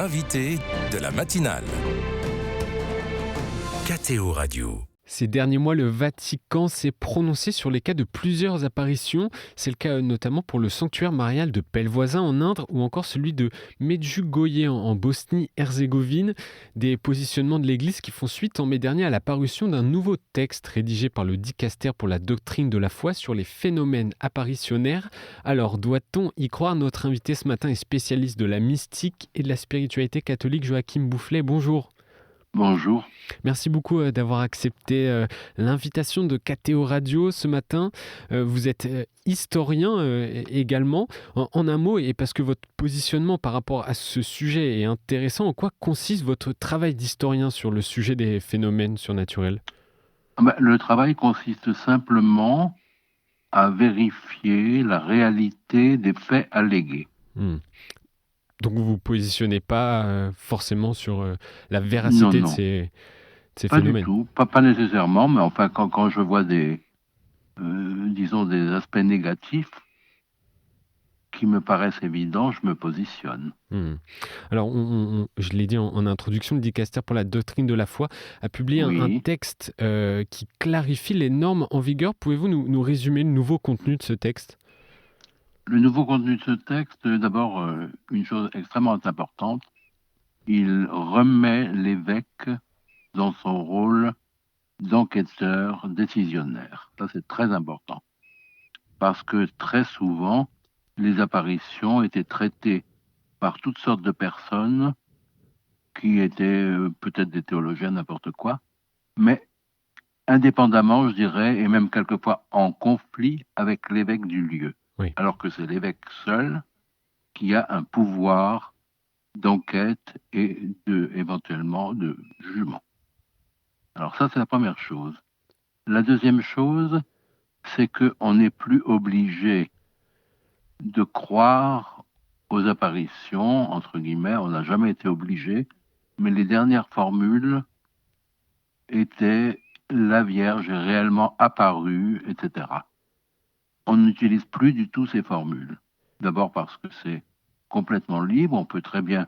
l'invité de la matinale. KTO Radio. Ces derniers mois, le Vatican s'est prononcé sur les cas de plusieurs apparitions. C'est le cas notamment pour le sanctuaire marial de Pelvoisin en Inde ou encore celui de Medjugorje en Bosnie-Herzégovine. Des positionnements de l'Église qui font suite en mai dernier à la parution d'un nouveau texte rédigé par le dicaster pour la doctrine de la foi sur les phénomènes apparitionnaires. Alors, doit-on y croire? Notre invité ce matin est spécialiste de la mystique et de la spiritualité catholique. Joachim Boufflet, bonjour. Bonjour. Merci beaucoup d'avoir accepté l'invitation de KTO Radio ce matin. Vous êtes historien également. En un mot, et parce que votre positionnement par rapport à ce sujet est intéressant, en quoi consiste votre travail d'historien sur le sujet des phénomènes surnaturels ? Le travail consiste simplement à vérifier la réalité des faits allégués. Donc vous ne vous positionnez pas forcément sur la véracité de ces phénomènes. Pas du tout, pas nécessairement, mais enfin quand je vois des aspects négatifs qui me paraissent évidents, je me positionne. Alors, je l'ai dit en introduction, le dicaster pour la doctrine de la foi a publié un texte qui clarifie les normes en vigueur. Pouvez-vous nous résumer le nouveau contenu de ce texte ? Le nouveau contenu de ce texte, d'abord, une chose extrêmement importante, il remet l'évêque dans son rôle d'enquêteur décisionnaire. Ça, c'est très important. Parce que très souvent, les apparitions étaient traitées par toutes sortes de personnes qui étaient peut-être des théologiens, n'importe quoi, mais indépendamment, je dirais, et même quelquefois en conflit avec l'évêque du lieu. Oui. Alors que c'est l'évêque seul qui a un pouvoir d'enquête et éventuellement de jugement. Alors ça, c'est la première chose. La deuxième chose, c'est qu'on n'est plus obligé de croire aux apparitions, entre guillemets, on n'a jamais été obligé, mais les dernières formules étaient « la Vierge est réellement apparue », etc. On n'utilise plus du tout ces formules. D'abord parce que c'est complètement libre, on peut très bien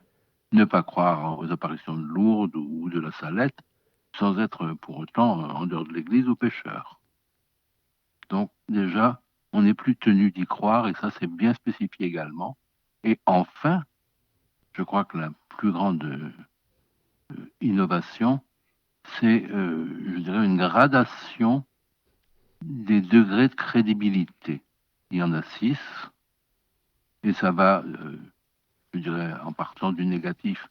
ne pas croire aux apparitions de Lourdes ou de la Salette sans être pour autant en dehors de l'Église ou pécheur. Donc déjà, on n'est plus tenu d'y croire et ça c'est bien spécifié également. Et enfin, je crois que la plus grande innovation, c'est, je dirais, une gradation des degrés de crédibilité. Il y en a 6, et ça va, je dirais, en partant du négatif,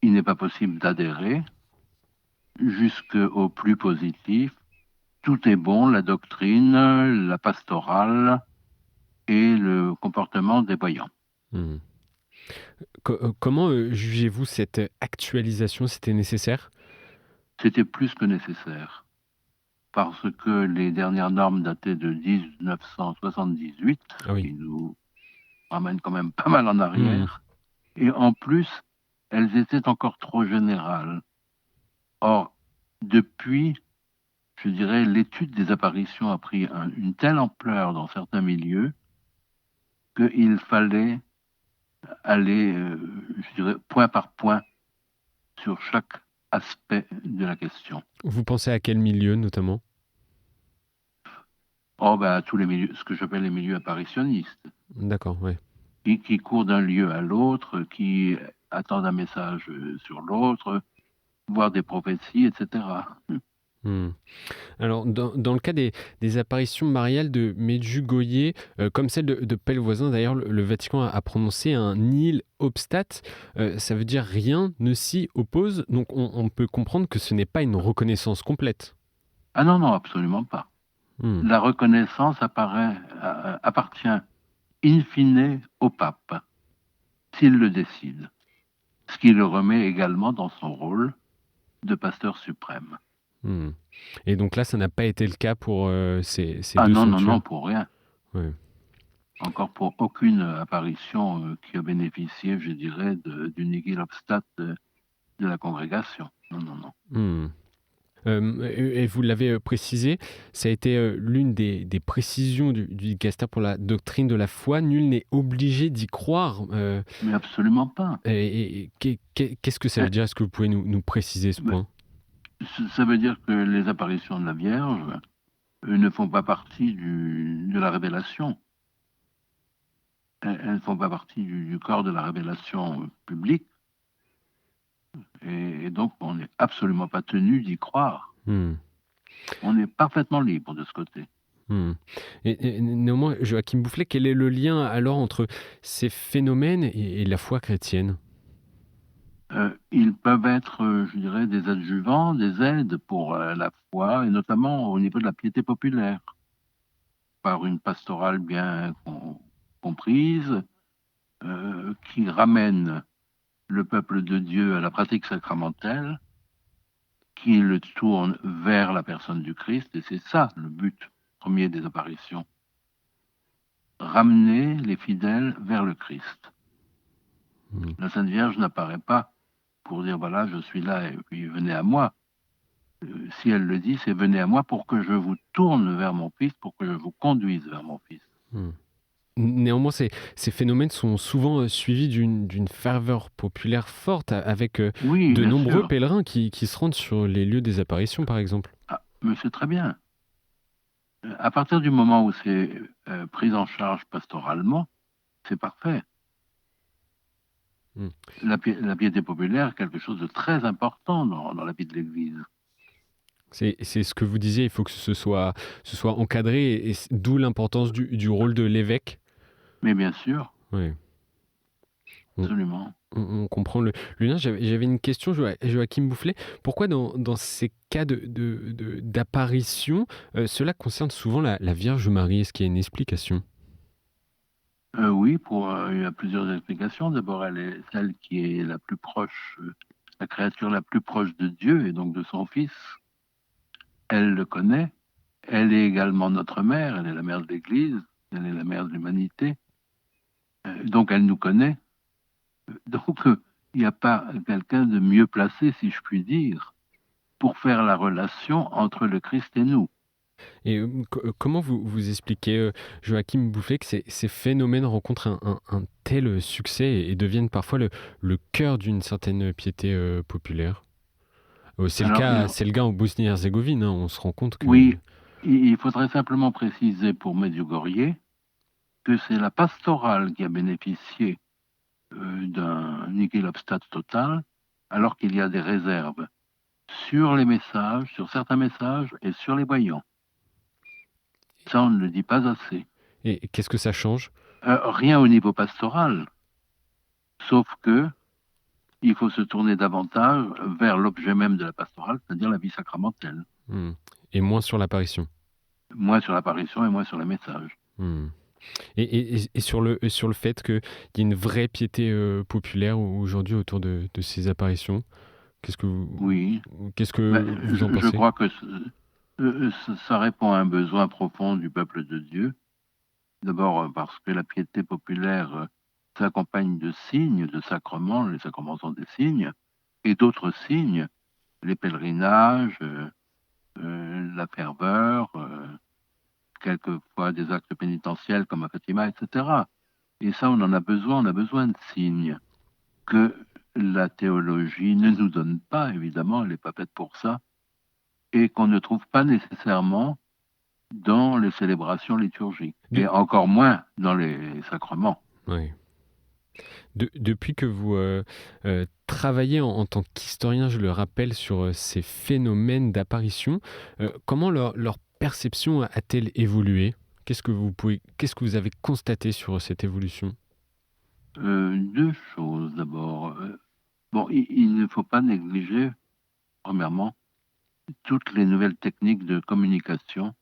il n'est pas possible d'adhérer, jusqu'au plus positif, tout est bon, la doctrine, la pastorale et le comportement des voyants. Comment jugez-vous cette actualisation? C'était nécessaire ? C'était plus que nécessaire. Parce que les dernières normes dataient de 1978, qui nous ramènent quand même pas mal en arrière. Et en plus, elles étaient encore trop générales. Or, depuis, je dirais, l'étude des apparitions a pris une telle ampleur dans certains milieux qu'il fallait aller, je dirais, point par point sur chaque aspect de la question. Vous pensez à quel milieu, notamment ? Tous les milieux, ce que j'appelle les milieux apparitionnistes. D'accord, oui. Qui courent d'un lieu à l'autre, qui attendent un message sur l'autre, voire des prophéties, etc. Alors, dans le cas des apparitions mariales de Medjugorje, comme celle de Pelvoisin, d'ailleurs, le Vatican a prononcé un nihil obstat. Ça veut dire rien ne s'y oppose. Donc, on peut comprendre que ce n'est pas une reconnaissance complète. Ah non, absolument pas. La reconnaissance appartient in fine au pape, s'il le décide. Ce qui le remet également dans son rôle de pasteur suprême. Et donc là, ça n'a pas été le cas pour ces deux sanctuaires. Non, pour rien. Oui. Encore pour aucune apparition qui a bénéficié, je dirais, du nihil obstat de la congrégation. Non. Et vous l'avez précisé, ça a été l'une des précisions du dicaster pour la doctrine de la foi. Nul n'est obligé d'y croire. Mais absolument pas. Qu'est-ce que ça veut Euh, dire? Est-ce que vous pouvez nous préciser ce ben, point? Ça veut dire que les apparitions de la Vierge ne font pas partie de la révélation. Elles ne font pas partie du corps de la révélation publique. Et donc, on n'est absolument pas tenu d'y croire. Hmm. On est parfaitement libre de ce côté. Hmm. Et néanmoins, Joachim Boufflet, quel est le lien alors entre ces phénomènes et la foi chrétienne? Ils peuvent être, je dirais, des adjuvants, des aides pour la foi, et notamment au niveau de la piété populaire, par une pastorale bien comprise, qui ramène le peuple de Dieu à la pratique sacramentelle, qui le tourne vers la personne du Christ, et c'est ça le but premier des apparitions. Ramener les fidèles vers le Christ. Hmm. La Sainte Vierge n'apparaît pas pour dire voilà, je suis là et puis venez à moi. Si elle le dit, c'est venez à moi pour que je vous tourne vers mon Fils, pour que je vous conduise vers mon Fils. Hmm. Néanmoins, ces phénomènes sont souvent suivis d'une ferveur populaire forte, avec Oui, de bien nombreux sûr. pèlerins qui se rendent sur les lieux des apparitions, par exemple. Ah, mais c'est très bien. À partir du moment où c'est pris en charge pastoralement, c'est parfait. Hmm. La piété populaire est quelque chose de très important dans la vie de l'Église. C'est ce que vous disiez, il faut que ce soit encadré, et d'où l'importance du rôle de l'évêque. Mais bien sûr, Ouais. On, absolument. on comprend le lien. J'avais une question, Joachim Boufflet. Pourquoi dans ces cas d'apparition, cela concerne souvent la Vierge Marie? Est-ce qu'il y a une explication? Oui, il y a plusieurs explications. D'abord, elle est celle qui est la plus proche, la créature la plus proche de Dieu et donc de son Fils. Elle le connaît. Elle est également notre mère. Elle est la mère de l'Église. Elle est la mère de l'humanité. Donc, elle nous connaît. Donc, il n'y a pas quelqu'un de mieux placé, si je puis dire, pour faire la relation entre le Christ et nous. Et comment vous expliquez, Joachim Boufflet, que ces phénomènes rencontrent un tel succès et deviennent parfois le cœur d'une certaine piété populaire? Alors, C'est le cas en Bosnie-Herzégovine, hein, on se rend compte que... oui, il faudrait simplement préciser pour Medjugorje que c'est la pastorale qui a bénéficié d'un niquelobstat total, alors qu'il y a des réserves sur les messages, sur certains messages et sur les voyants. Ça, on ne le dit pas assez. Et qu'est-ce que ça change? Rien au niveau pastoral, sauf que il faut se tourner davantage vers l'objet même de la pastorale, c'est-à-dire la vie sacramentelle. Hmm. Et moins sur l'apparition. Moins sur l'apparition et moins sur les messages. Hmm. Et sur le fait qu'il y ait une vraie piété populaire aujourd'hui autour de ces apparitions, qu'est-ce que Oui, qu'est-ce que vous en je pensez? crois que ça répond à un besoin profond du peuple de Dieu. D'abord parce que la piété populaire s'accompagne de signes, de sacrements, les sacrements sont des signes, et d'autres signes, les pèlerinages, la ferveur, quelquefois des actes pénitentiels comme à Fatima, etc. Et ça, on a besoin de signes que la théologie ne nous donne pas, évidemment, elle n'est pas faite pour ça, et qu'on ne trouve pas nécessairement dans les célébrations liturgiques, et De- encore moins dans les sacrements. ouais. Depuis que vous travaillez en tant qu'historien, je le rappelle, sur ces phénomènes d'apparition, comment leur perception a-t-elle évolué? Qu'est-ce que vous avez constaté sur cette évolution? Deux choses d'abord. Bon, il ne faut pas négliger, premièrement, toutes les nouvelles techniques de communication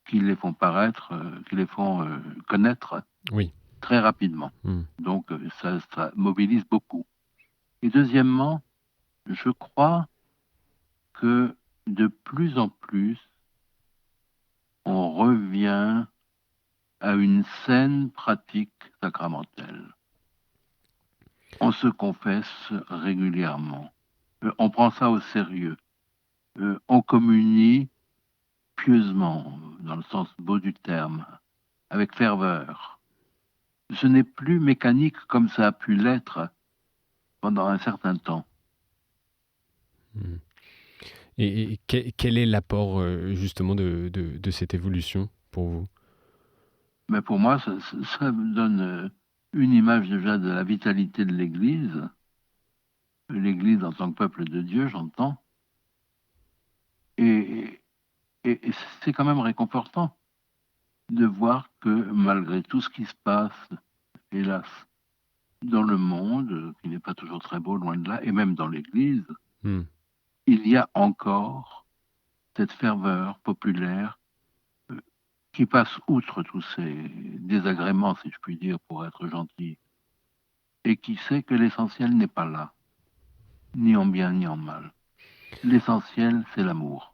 qui les font paraître, qui les font connaître Oui. très rapidement. Hmm. Donc, ça mobilise beaucoup. Et deuxièmement, je crois que de plus en plus, on revient à une saine pratique sacramentelle. On se confesse régulièrement. On prend ça au sérieux. on communie pieusement, dans le sens beau du terme, avec ferveur. Ce n'est plus mécanique comme ça a pu l'être pendant un certain temps. Hmm. Et quel est l'apport justement de cette évolution pour vous? Mais pour moi, ça me donne une image déjà de la vitalité de l'Église. L'Église en tant que peuple de Dieu, j'entends. Et, et c'est quand même réconfortant de voir que malgré tout ce qui se passe, hélas, dans le monde, qui n'est pas toujours très beau, loin de là, et même dans l'Église, il y a encore cette ferveur populaire qui passe outre tous ces désagréments, si je puis dire, pour être gentil, et qui sait que l'essentiel n'est pas là, ni en bien ni en mal. L'essentiel, c'est l'amour.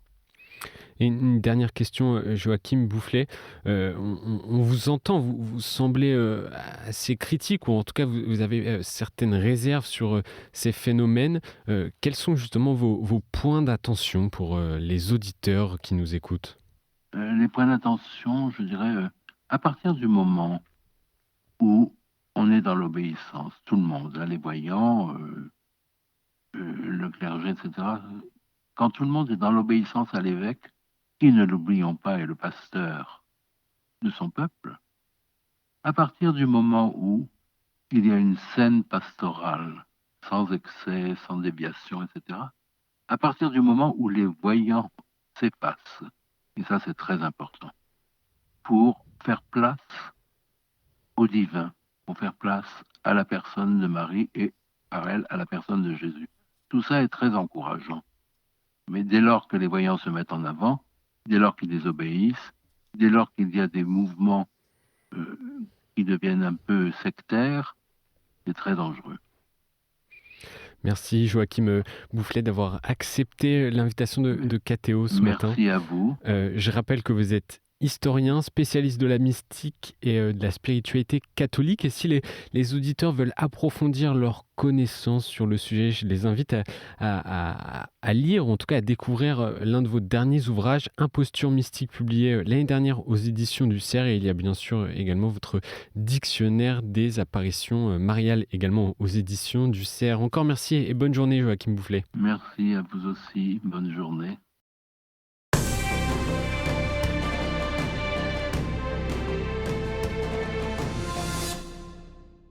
Et une dernière question, Joachim Boufflet. On vous entend, vous semblez assez critique, ou en tout cas vous avez certaines réserves sur ces phénomènes. Quels sont justement vos points d'attention pour les auditeurs qui nous écoutent? Les points d'attention, je dirais, à partir du moment où on est dans l'obéissance, tout le monde, hein, les voyants, le clergé, etc. Quand tout le monde est dans l'obéissance à l'évêque, qui, ne l'oublions pas, est le pasteur de son peuple, à partir du moment où il y a une saine pastorale, sans excès, sans déviation, etc., à partir du moment où les voyants s'effacent, et ça c'est très important, pour faire place au divin, pour faire place à la personne de Marie et par elle à la personne de Jésus. Tout ça est très encourageant. Mais dès lors que les voyants se mettent en avant, dès lors qu'ils désobéissent, dès lors qu'il y a des mouvements qui deviennent un peu sectaires, c'est très dangereux. Merci Joachim Boufflet d'avoir accepté l'invitation de KTO ce matin. Merci à vous. Je rappelle que vous êtes historien, spécialiste de la mystique et de la spiritualité catholique. Et si les auditeurs veulent approfondir leurs connaissances sur le sujet, je les invite à lire, ou en tout cas à découvrir l'un de vos derniers ouvrages, Imposture mystique, publié l'année dernière aux éditions du Cerf. Et il y a bien sûr également votre dictionnaire des apparitions mariales, également aux éditions du Cerf. Encore merci et bonne journée Joachim Boufflet. Merci à vous aussi, bonne journée.